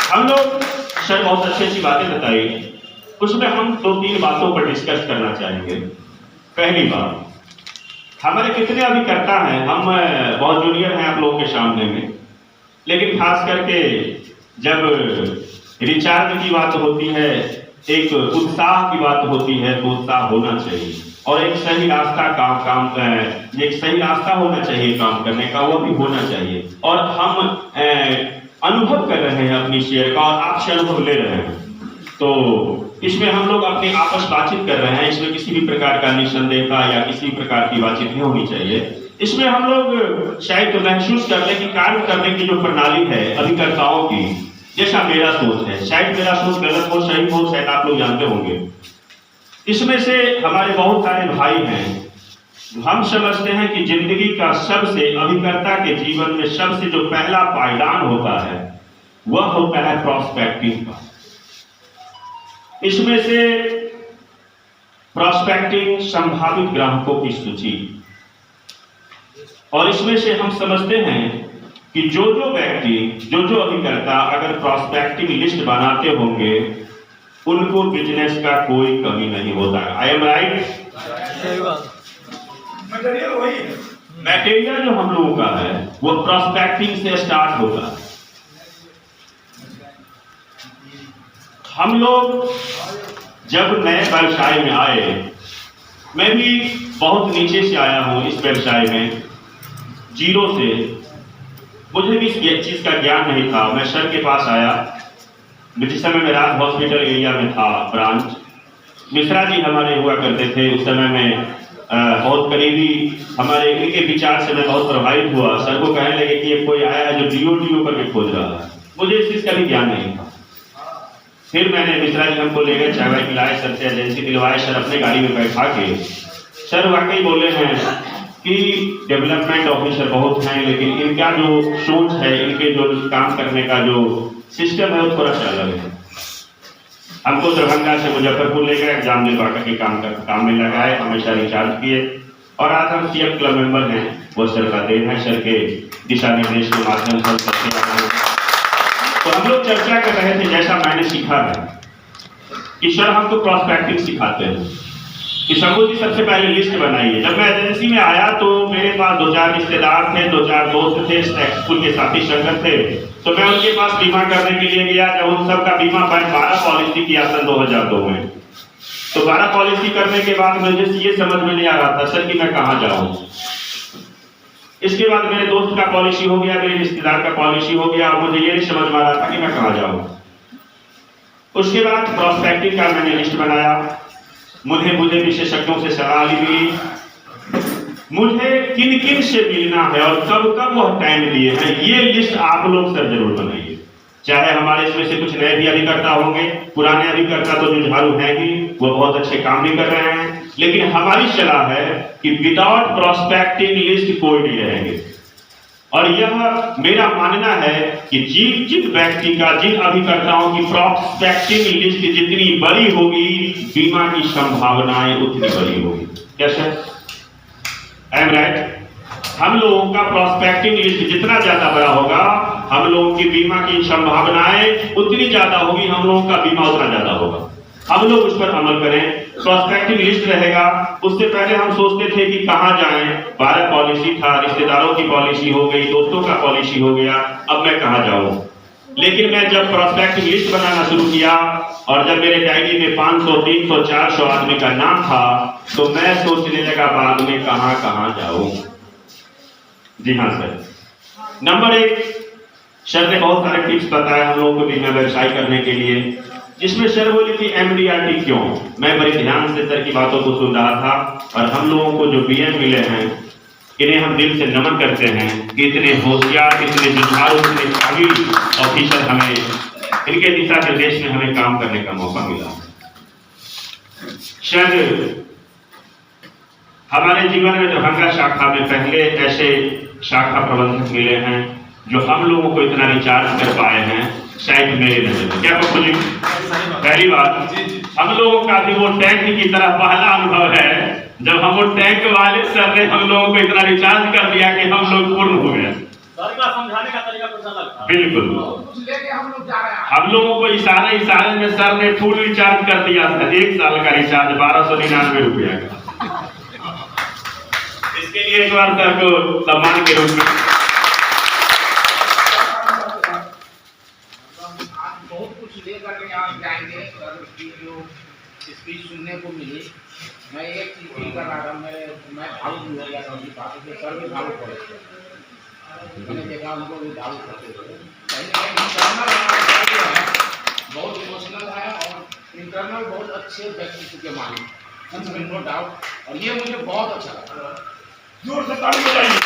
हम लोग सर बहुत अच्छी अच्छी बातें बताई, उसमें हम 2-3 बातों पर डिस्कस करना चाहेंगे। पहली बात, हमारे कितने अभिकर्ता हैं, हम बहुत जूनियर हैं आप लोगों के सामने में, लेकिन खास करके जब रिचार्ज की बात होती है, एक उत्साह की बात होती है, तो उत्साह होना चाहिए और एक सही रास्ता एक सही रास्ता होना चाहिए काम करने का, वो भी होना चाहिए। और हम अनुभव कर रहे हैं अपनी शेयर का और आपसे अनुभव ले रहे हैं, तो इसमें हम लोग अपनी आपस बातचीत कर रहे हैं। इसमें किसी भी प्रकार का निसंदेहता या किसी प्रकार की बातचीत नहीं होनी चाहिए। इसमें हम लोग शायद महसूस कर लें कि कार्य करने की जो प्रणाली है अभिकर्ताओं की, जैसा मेरा सोच है, शायद मेरा सोच गलत हो सही हो, शायद आप लोग जानते होंगे। इसमें से हमारे बहुत सारे भाई हैं, हम समझते हैं कि जिंदगी का सबसे अभिकर्ता के जीवन में सबसे जो पहला पायदान होता है वह होता है प्रॉस्पेक्टिंग का। इसमें से प्रॉस्पेक्टिंग संभावित ग्राहकों की सूची, और इसमें से हम समझते हैं कि जो व्यक्ति जो अभिकर्ता अगर प्रॉस्पेक्टिंग लिस्ट बनाते होंगे उनको बिजनेस का कोई कमी नहीं होता। I am right? मटेरियल जो हम लोगों का है वो प्रॉस्पेक्टिंग से स्टार्ट होता है। हम लोग जब नए व्यवसाय में आए, मैं भी बहुत नीचे से आया हूं इस व्यवसाय में, जीरो से, मुझे भी इस चीज का ज्ञान नहीं था। मैं सर के पास आया, जिस समय मैं राज हॉस्पिटल एरिया में था ब्रांच, मिश्रा जी हमारे हुआ करते थे उस समय में, बहुत करीबी हमारे, इनके विचार से मैं बहुत प्रभावित हुआ। सर को कहने लगे कि ये कोई आया है जो डीओ करके खोज रहा है, मुझे इस चीज का भी ज्ञान नहीं था। फिर मैंने मिश्रा जी हमको ले गए, चाय पिलाए, सर से एजेंसी दिलवाए, सर अपने गाड़ी में बैठा के, सर वाकई बोले हैं कि डेवलपमेंट ऑफिसर बहुत हैं, लेकिन इनका जो सोच है, इनके जो काम करने का जो सिस्टम है वो थोड़ा सा अलग है। हमको दरभंगा से मुजफ्फरपुर ले गए, एग्जाम दिलवा करके काम में लगाए, हमेशा रिचार्ज किए, और आज हम सीएम क्लब मेंबर हैं। वो सर का देन है, सर के दिशा निर्देश के माध्यम से। तो हम लोग चर्चा कर रहे थे, जैसा मैंने सीखा है कि सर हमको प्रॉस्पेक्टिंग सिखाते हैं कि शंभू जी सबसे पहले लिस्ट बनाइए। जब मैं एजेंसी में आया तो मेरे पास 2-4 रिश्तेदार थे, 2-4 दोस्त थे, स्कूल के साथी संगत थे, तो मैं उनके पास बीमा करने के लिए गया। जब उन सबका बीमा 12 पॉलिसी किया सन 2002 में, तो 12 पॉलिसी करने के बाद मुझे ये समझ में नहीं आ रहा था सर कि मैं कहाँ जाऊँ। इसके बाद मेरे दोस्त का पॉलिसी हो गया, मेरे रिश्तेदार का पॉलिसी हो गया, और मुझे ये नहीं समझ में आ रहा था कि मैं कहाँ जाऊँ। उसके बाद प्रॉस्पेक्टिंग का मैंने लिस्ट बनाया, मुझे विशेषज्ञों से सलाह ली मिली, मुझे किन किन से मिलना है और कब वह टाइम लिए हैं, ये लिस्ट आप लोग सर जरूर बनाइए। चाहे हमारे इसमें से कुछ नए भी अभिकर्ता होंगे, पुराने अभिकर्ता तो जुझारू हैं ही, वो बहुत अच्छे काम भी कर रहे हैं, लेकिन हमारी सलाह है कि विदाउट प्रॉस्पेक्टिंग लिस्ट कोई नहीं रहेंगे। और यह मेरा मानना है कि जिन व्यक्ति का, जिन अभिकर्ताओं की प्रॉस्पेक्टिंग लिस्ट जितनी बड़ी होगी, बीमा की संभावनाएं उतनी बड़ी होगी। क्या सर? I am right? हम लोगों का प्रॉस्पेक्टिंग लिस्ट जितना ज्यादा बड़ा होगा, हम लोगों की बीमा की संभावनाएं उतनी ज्यादा होगी, हम लोगों का बीमा उतना ज्यादा होगा। हम लोग उस पर अमल करें। प्रॉस्पेक्टिंग लिस्ट रहेगा, उससे पहले हम सोचते थे कि कहाँ जाएं, 12 पॉलिसी था, रिश्तेदारों की पॉलिसी हो गई, दोस्तों का पॉलिसी हो गया, अब मैं कहाँ जाऊं। लेकिन मैं जब प्रॉस्पेक्टिंग लिस्ट बनाना शुरू किया और जब मेरे डायरी में 500, 300, 400 आदमी का नाम था, तो मैं सोचने लगा बाद में कहाँ जाऊं। जी हाँ सर। नंबर 1, सर ने बहुत सारे टिप्स बताया हम लोगों को बीमा व्यवसाय करने के लिए, जिसमें सर बोली थी MDRT क्यों। मैं बड़े ध्यान से सर की बातों को सुन रहा था, और हम लोगों को जो BM मिले हैं इन्हें हम दिल से नमन करते हैं कि इतने होशियार, इतने जुझारू, इतने काबिल ऑफिसर हमें, इनके दिशा निर्देश में हमें काम करने का मौका मिला। सर हमारे जीवन में दरभंगा शाखा में पहले ऐसे शाखा प्रबंधक मिले हैं जो हम लोगों को इतना रिचार्ज कर पाए हैं, शायद मेरे नजर में। क्या बात बोली? पहली बात, हम लोगों का भी वो टैंक की तरह पहला अनुभव है जब हम वो टैंक वाले सर ने हम लोगों को इतना रिचार्ज कर दिया कि हम लोग पूर्ण हो गए। सर का समझाने का तरीका कुछ अलग था। बिल्कुल। कुछ लेके हम लोग जा रहे हैं। हम लोगों को इशारे में सर ने फुल रिचार्ज कर दिया था, 1 साल का रिचार्ज 1299 रुपया का। इसके लिए एक बार सर को सम्मान के रूप में आज बहुत कुछ लेकर के आप जाएंगे। सर की जो स्पीच सुनने को मिली, मैं एक चीज फील कर रहा था, मैं भावुक भी हो गया था उनकी बातों से। सर भी भावुक हो रहे थे, मैंने देखा उनको भी भावुक करते हुए। कहीं ना कहीं इंटरनल बहुत इमोशनल है और इंटरनल बहुत अच्छे व्यक्तित्व के मालिक, नो डाउट। और ये मुझे बहुत अच्छा लगा। जोर से ताली बजाइए।